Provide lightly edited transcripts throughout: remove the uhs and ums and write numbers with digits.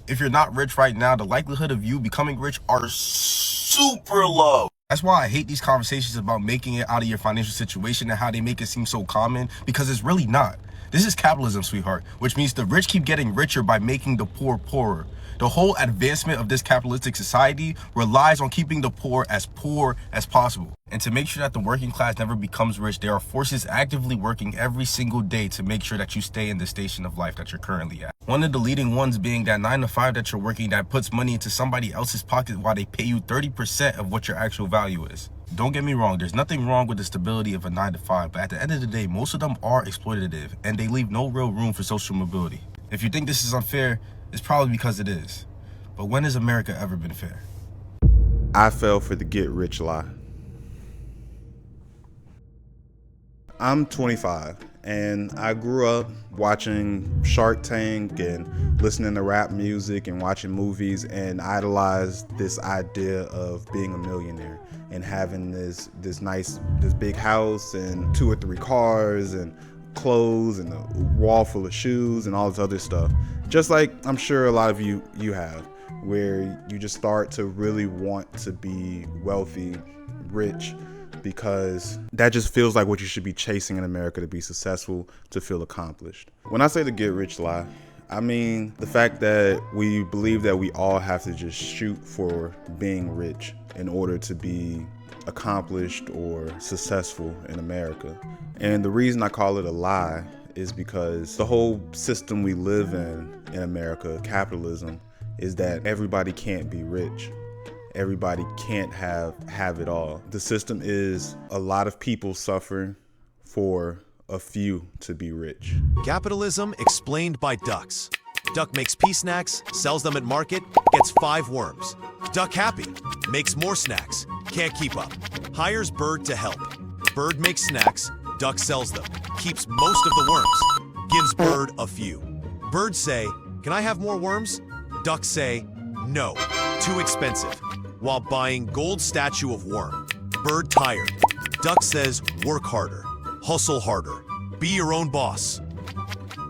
If you're not rich right now, the likelihood of you becoming rich are super low. That's why I hate these conversations about making it out of your financial situation and how they make it seem so common, because it's really not. This is capitalism, sweetheart, which means the rich keep getting richer by making the poor poorer. The whole advancement of this capitalistic society relies on keeping the poor as possible. And to make sure that the working class never becomes rich, there are forces actively working every single day to make sure that you stay in the station of life that you're currently at. One of the leading ones being that 9 to 5 that you're working that puts money into somebody else's pocket while they pay you 30% of what your actual value is. Don't get me wrong, there's nothing wrong with the stability of a 9 to 5, but at the end of the day, most of them are exploitative and they leave no real room for social mobility. If you think this is unfair, it's probably because it is. But when has America ever been fair? I fell for the get rich lie. I'm 25 and I grew up watching Shark Tank and listening to rap music and watching movies and idolized this idea of being a millionaire and having this big house and 2 or 3 cars and clothes and a wall full of shoes and all this other stuff. Just like I'm sure a lot of you have, where you just start to really want to be wealthy, rich, because that just feels like what you should be chasing in America to be successful, to feel accomplished. When I say the get rich lie, I mean the fact that we believe that we all have to just shoot for being rich in order to be accomplished or successful in America. And the reason I call it a lie is because the whole system we live in America, capitalism, is that everybody can't be rich. Everybody can't have it all. The system is a lot of people suffering for a few to be rich. Capitalism explained by ducks. Duck makes pea snacks, sells them at market, gets 5 worms. Duck happy, makes more snacks, can't keep up. Hires bird to help. Bird makes snacks, duck sells them, keeps most of the worms, gives bird a few. Birds say, "Can I have more worms?" Ducks say, "No, too expensive," while buying gold statue of worm. Bird tired. Duck says, "Work harder, hustle harder, be your own boss."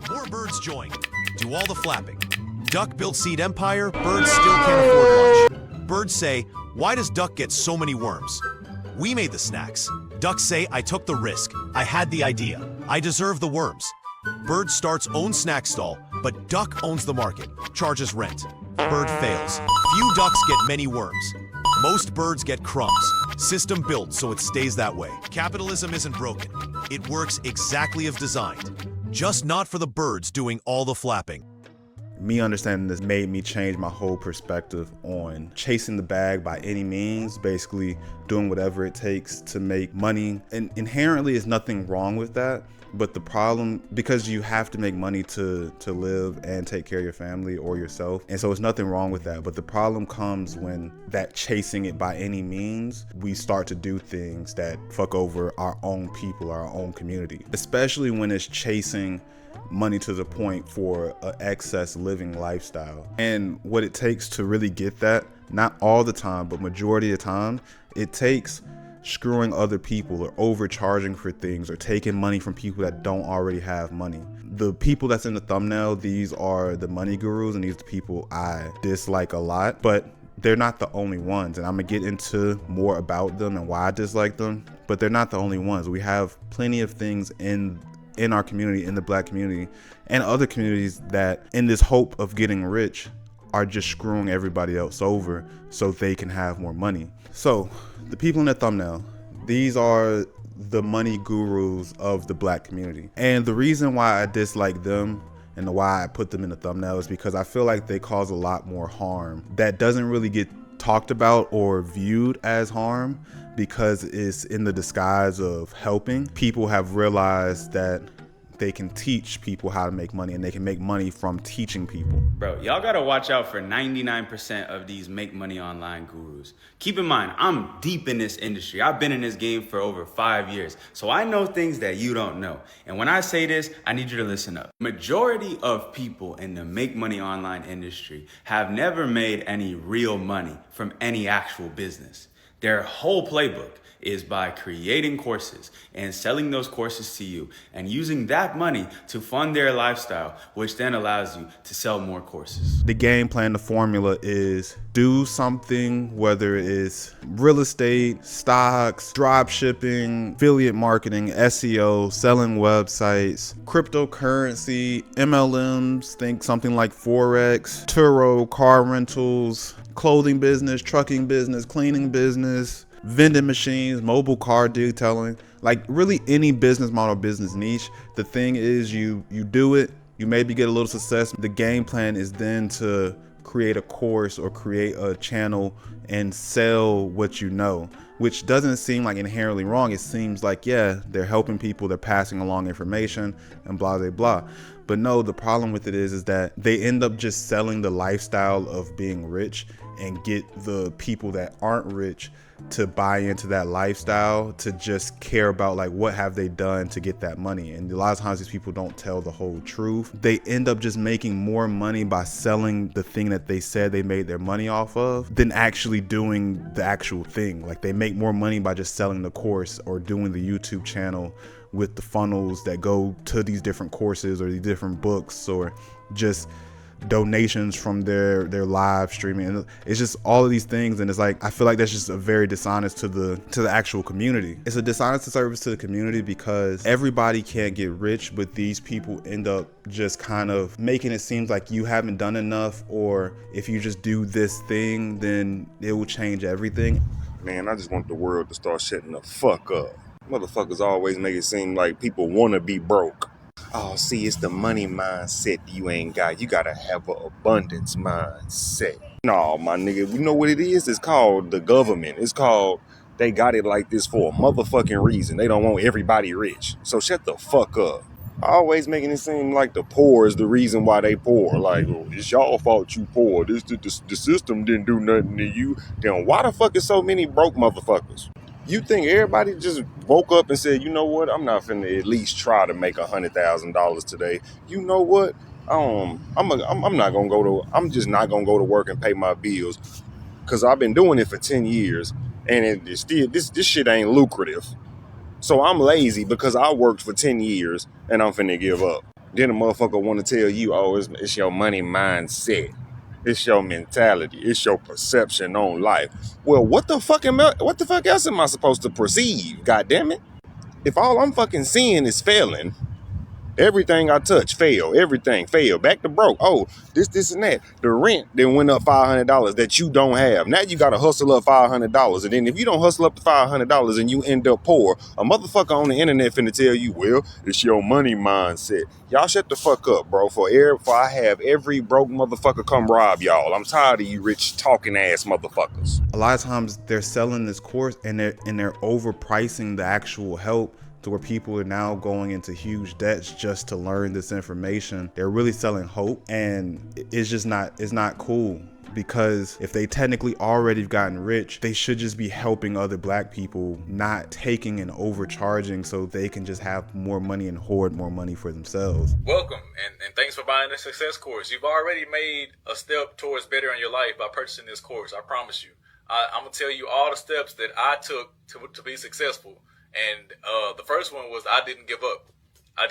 More birds join, do all the flapping. Duck built seed empire, birds still can't afford lunch. Birds say, "Why does duck get so many worms?" "We made the snacks." Ducks say, "I took the risk, I had the idea, I deserve the worms." Bird starts own snack stall, but duck owns the market, charges rent. Bird fails. Few ducks get many worms. Most birds get crumbs. System built so it stays that way. Capitalism isn't broken. It works exactly as designed, just not for the birds doing all the flapping. Me understanding this made me change my whole perspective on chasing the bag by any means, basically doing whatever it takes to make money. And inherently, there's nothing wrong with that. But the problem, because you have to make money to live and take care of your family or yourself. And so it's nothing wrong with that. But the problem comes when that chasing it by any means, we start to do things that fuck over our own people, our own community. Especially when it's chasing money to the point for an excess living lifestyle. And what it takes to really get that, not all the time, but majority of the time, it takes screwing other people or overcharging for things or taking money from people that don't already have money. The people that's in the thumbnail, these are the money gurus, and these are the people I dislike a lot, but they're not the only ones. And I'm gonna get into more about them and why I dislike them, but they're not the only ones. We have plenty of things in our community, in the Black community and other communities, that in this hope of getting rich are just screwing everybody else over so they can have more money. So the people in the thumbnail, these are the money gurus of the Black community. And the reason why I dislike them and why I put them in the thumbnail is because I feel like they cause a lot more harm that doesn't really get talked about or viewed as harm because it's in the disguise of helping. People have realized that they can teach people how to make money, and they can make money from teaching people. Bro, y'all gotta watch out for 99% of these make money online gurus. Keep in mind, I'm deep in this industry. I've been in this game for over 5 years, so I know things that you don't know. And when I say this, I need you to listen up. Majority of people in the make money online industry have never made any real money from any actual business. Their whole playbook is by creating courses and selling those courses to you and using that money to fund their lifestyle, which then allows you to sell more courses. The game plan, the formula is do something, whether it's real estate, stocks, drop shipping, affiliate marketing, SEO, selling websites, cryptocurrency, MLMs, think something like Forex, Turo, car rentals, clothing business, trucking business, cleaning business, vending machines, mobile car detailing, like really any business model, business niche. The thing is you do it, you maybe get a little success. The game plan is then to create a course or create a channel and sell what you know, which doesn't seem like inherently wrong. It seems like, yeah, they're helping people, they're passing along information and blah, blah, blah. But no, the problem with it is that they end up just selling the lifestyle of being rich and get the people that aren't rich to buy into that lifestyle, to just care about like what have they done to get that money. And a lot of times these people don't tell the whole truth. They end up just making more money by selling the thing that they said they made their money off of than actually doing the actual thing. Like they make more money by just selling the course or doing the YouTube channel with the funnels that go to these different courses or these different books, or just donations from their live streaming. And it's just all of these things, and it's like I feel like that's just a very dishonest to the actual community. It's a dishonest service to the community because everybody can't get rich, but these people end up just kind of making it seem like you haven't done enough, or if you just do this thing then it will change everything. Man, I just want the world to start shutting the fuck up. Motherfuckers always make it seem like people want to be broke. Oh, see, it's the money mindset you ain't got. You gotta have an abundance mindset. No, my nigga, you know what it is? It's called the government. It's called, they got it like this for a motherfucking reason. They don't want everybody rich. So shut the fuck up. Always making it seem like the poor is the reason why they poor. Like, oh, it's y'all fault you poor. The system didn't do nothing to you. Then why the fuck is so many broke motherfuckers? You think everybody just woke up and said, you know what, I'm not finna at least try to make $100,000 today. You know what? I'm just not gonna go to work and pay my bills, because I've been doing it for 10 years and it's still this shit ain't lucrative. So I'm lazy because I worked for 10 years and I'm finna give up. Then a motherfucker want to tell you, oh, it's your money mindset. It's your mentality. It's your perception on life. Well, what the fuck else am I supposed to perceive? God damn it! If all I'm fucking seeing is failing, everything I touch fail. Everything fail. Back to broke. Oh, this and that. The rent then went up $500 that you don't have. Now you gotta hustle up $500, and then if you don't hustle up the $500 and you end up poor, a motherfucker on the internet finna tell you, well, it's your money mindset. Y'all shut the fuck up, bro. For I have every broke motherfucker come rob y'all. I'm tired of you rich talking ass motherfuckers. A lot of times they're selling this course and they're overpricing the actual help, to where people are now going into huge debts just to learn this information. They're really selling hope, and it's not cool. Because if they technically already gotten rich, they should just be helping other black people, not taking and overcharging so they can just have more money and hoard more money for themselves. Welcome, and thanks for buying the success course. You've already made a step towards better in your life by purchasing this course. I promise you. I'm gonna tell you all the steps that I took to be successful. And the first one was I didn't give up. I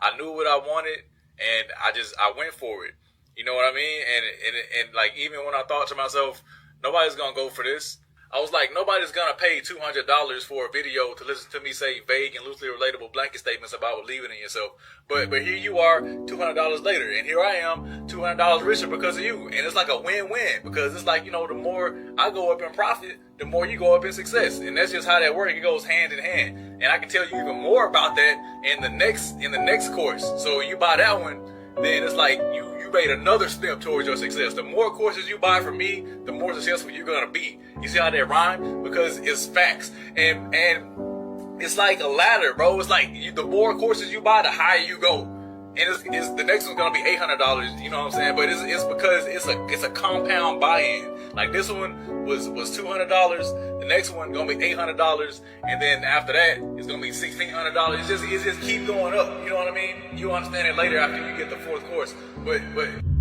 I knew what I wanted, and I went for it. You know what I mean? And like, even when I thought to myself, nobody's gonna go for this, I was like, nobody's gonna pay $200 for a video to listen to me say vague and loosely relatable blanket statements about believing in yourself. But here you are, $200 later, and here I am, $200 richer because of you. And it's like a win-win, because it's like, you know, the more I go up in profit, the more you go up in success. And that's just how that works. It goes hand in hand. And I can tell you even more about that in the next course. So you buy that one, then it's like you made another step towards your success. The more courses you buy from me, the more successful you're gonna be. You see how that rhyme? Because it's facts. And it's like a ladder, bro. It's like the more courses you buy, the higher you go. And it's the next one's gonna be $800. You know what I'm saying? But it's because it's a compound buy-in. Like this one was $200. The next one gonna be $800, and then after that it's gonna be $1,600. It just keep going up. You know what I mean? You understand it later after you get the fourth course. But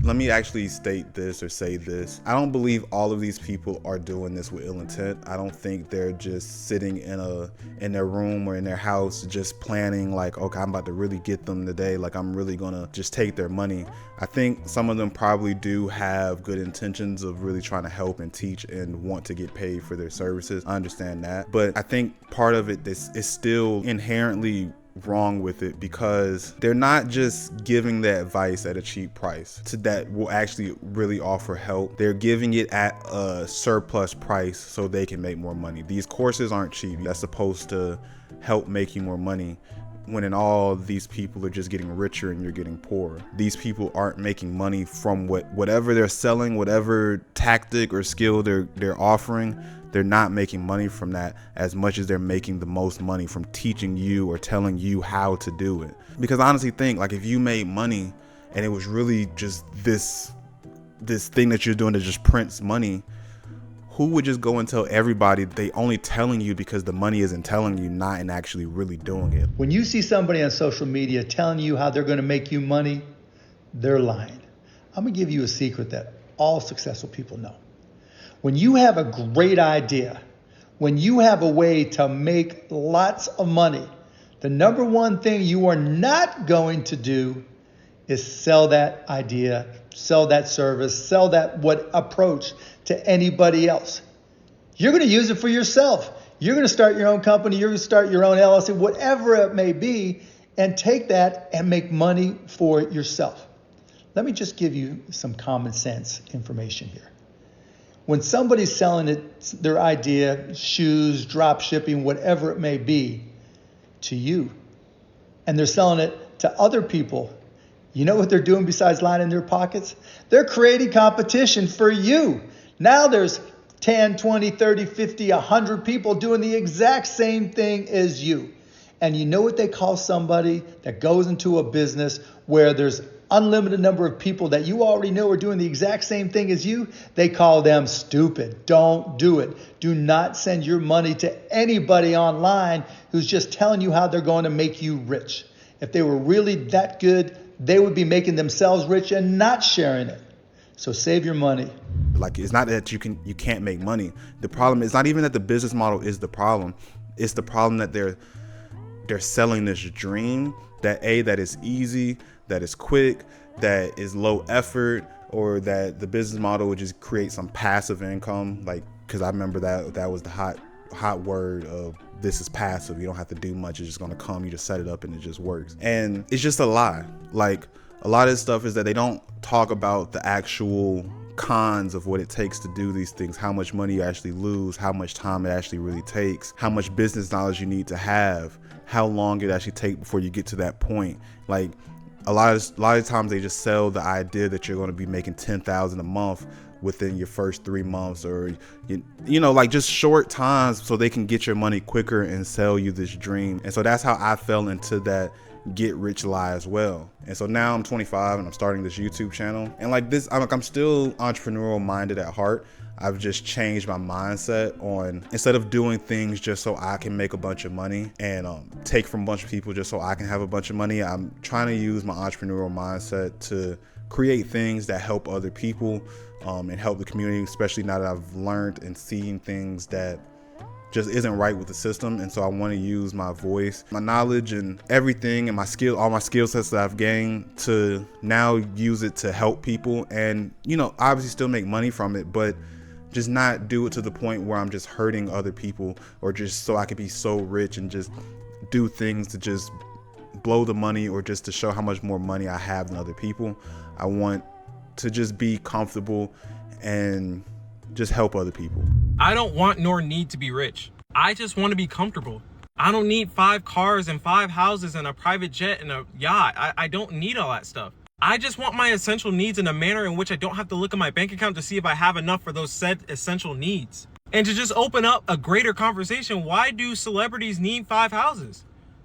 let me actually state this or say this. I don't believe all of these people are doing this with ill intent. I don't think they're just sitting in their room or in their house just planning like, okay, I'm about to really get them today. Like, I'm really gonna just take their money. I think some of them probably do have good intentions of really trying to help and teach and want to get paid for their services. I understand that. But I think part of it is still inherently wrong with it, because they're not just giving the advice at a cheap price that will actually really offer help. They're giving it at a surplus price so they can make more money. These courses aren't cheap. That's supposed to help make you more money, when in all, these people are just getting richer and you're getting poorer. These people aren't making money from whatever they're selling, whatever tactic or skill they're offering. They're not making money from that as much as they're making the most money from teaching you or telling you how to do it. Because I honestly think, like, if you made money and it was really just this thing that you're doing to just print money, who would just go and tell everybody? They only telling you because the money isn't telling you, not in actually really doing it. When you see somebody on social media telling you how they're going to make you money, they're lying. I'm going to give you a secret that all successful people know. When you have a great idea, when you have a way to make lots of money, the number one thing you are not going to do is sell that idea, sell that service, sell that approach to anybody else. You're going to use it for yourself. You're going to start your own company. You're going to start your own LLC, whatever it may be, and take that and make money for yourself. Let me just give you some common sense information here. When somebody's selling their idea, shoes, drop shipping, whatever it may be, to you, and they're selling it to other people, you know what they're doing besides lining their pockets? They're creating competition for you. Now there's 10, 20, 30, 50, 100 people doing the exact same thing as you. And you know what they call somebody that goes into a business where there's unlimited number of people that you already know are doing the exact same thing as you? They call them stupid. Don't do it. Do not send your money to anybody online who's just telling you how they're going to make you rich. If they were really that good, they would be making themselves rich and not sharing it. So save your money. Like, it's not that you can't make money. The problem is not even that the business model is the problem. It's the problem that they're selling this dream that is easy, that is quick, that is low effort, or that the business model would just create some passive income. Like, because I remember that was the hot word of, this is passive. You don't have to do much. It's just going to come. You just set it up and it just works. And it's just a lie. Like, a lot of this stuff is that they don't talk about the actual cons of what it takes to do these things, how much money you actually lose, how much time it actually really takes, how much business knowledge you need to have, how long it actually takes before you get to that point. Like, a lot of times they just sell the idea that you're going to be making $10,000 a month within your first 3 months, or you know, like, just short times so they can get your money quicker and sell you this dream. And so that's how I fell into that get rich lie as well. And so now I'm 25 and I'm starting this YouTube channel, and like this, I'm still entrepreneurial minded at heart. I've just changed my mindset on, instead of doing things just so I can make a bunch of money and take from a bunch of people just so I can have a bunch of money, I'm trying to use my entrepreneurial mindset to create things that help other people and help the community, especially now that I've learned and seen things that just isn't right with the system. And so I want to use my voice, my knowledge, and everything, and all my skill sets that I've gained, to now use it to help people, and, you know, obviously still make money from it, but just not do it to the point where I'm just hurting other people, or just so I could be so rich and just do things to just blow the money, or just to show how much more money I have than other people. I want to just be comfortable and just help other people. I don't want nor need to be rich. I just want to be comfortable. I don't need 5 cars and 5 houses and a private jet and a yacht. I don't need all that stuff. I just want my essential needs in a manner in which I don't have to look at my bank account to see if I have enough for those said essential needs. And to just open up a greater conversation, why do celebrities need 5 houses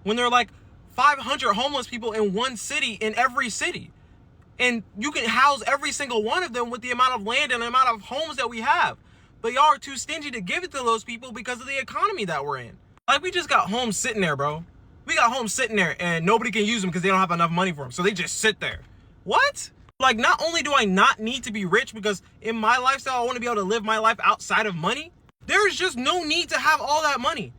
when there are like 500 homeless people in one city, in every city? And you can house every single one of them with the amount of land and the amount of homes that we have. But y'all are too stingy to give it to those people because of the economy that we're in. Like, we just got homes sitting there, bro. We got homes sitting there and nobody can use them because they don't have enough money for them. So they just sit there. What? Like, not only do I not need to be rich because in my lifestyle, I want to be able to live my life outside of money, there is just no need to have all that money.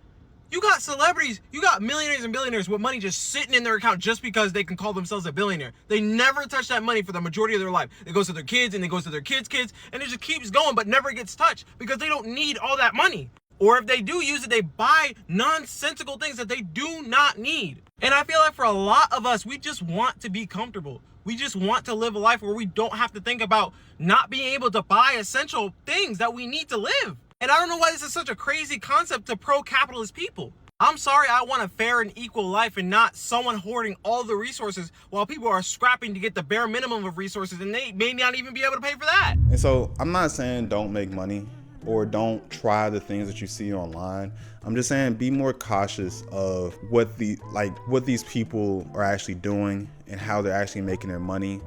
You got celebrities, you got millionaires and billionaires with money just sitting in their account just because they can call themselves a billionaire. They never touch that money for the majority of their life. It goes to their kids and it goes to their kids' kids, and it just keeps going but never gets touched because they don't need all that money. Or if they do use it, they buy nonsensical things that they do not need. And I feel like for a lot of us, we just want to be comfortable. We just want to live a life where we don't have to think about not being able to buy essential things that we need to live. And I don't know why this is such a crazy concept to pro-capitalist people. I'm sorry, I want a fair and equal life and not someone hoarding all the resources while people are scrapping to get the bare minimum of resources and they may not even be able to pay for that. And so I'm not saying don't make money or don't try the things that you see online. I'm just saying be more cautious of what these people are actually doing and how they're actually making their money.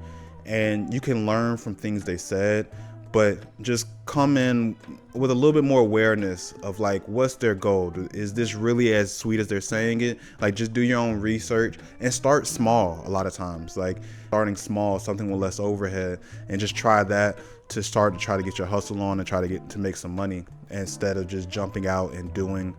And you can learn from things they said, but just come in with a little bit more awareness of like, what's their goal? Is this really as sweet as they're saying it? Like, just do your own research and start small. A lot of times, like starting small, something with less overhead, and just try that to try to get your hustle on and try to make some money instead of just jumping out and doing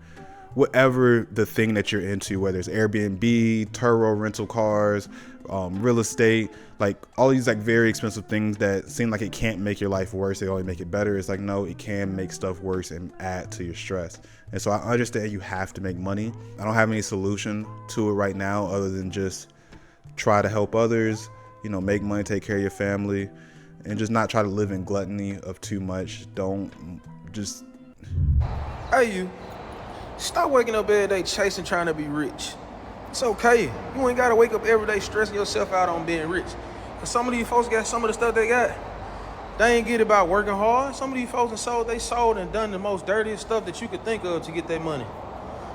whatever the thing that you're into, whether it's Airbnb, Turo rental cars, real estate, like all these like very expensive things that seem like it can't make your life worse, they only make it better. It's like, no, it can make stuff worse and add to your stress. And so I understand you have to make money. I don't have any solution to it right now other than just try to help others, you know, make money, take care of your family, and just not try to live in gluttony of too much. Don't just... Hey, you. Stop waking up every day chasing trying to be rich. It's okay. You ain't gotta wake up every day stressing yourself out on being rich. Cause some of these folks got some of the stuff they got. They ain't get about working hard. Some of these folks sold and done the most dirtiest stuff that you could think of to get their money.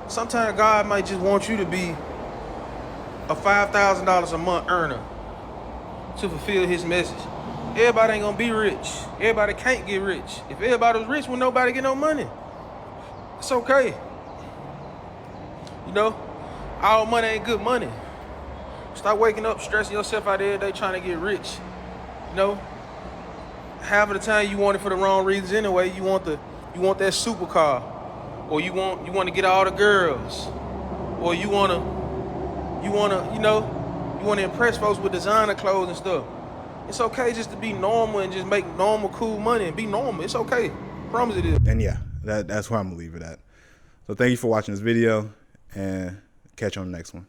Sometimes God might just want you to be a $5,000 a month earner to fulfill his message. Everybody ain't gonna be rich. Everybody can't get rich. If everybody was rich, would nobody get no money? It's okay. You know, all money ain't good money. Stop waking up stressing yourself out every day trying to get rich. You know, half of the time you want it for the wrong reasons anyway. You want that supercar, or you want to get all the girls, or you want to impress folks with designer clothes and stuff. It's okay just to be normal and just make normal, cool money and be normal. It's okay. Promise it is. And yeah, that's where I'm gonna leave it at. So thank you for watching this video, and catch you on the next one.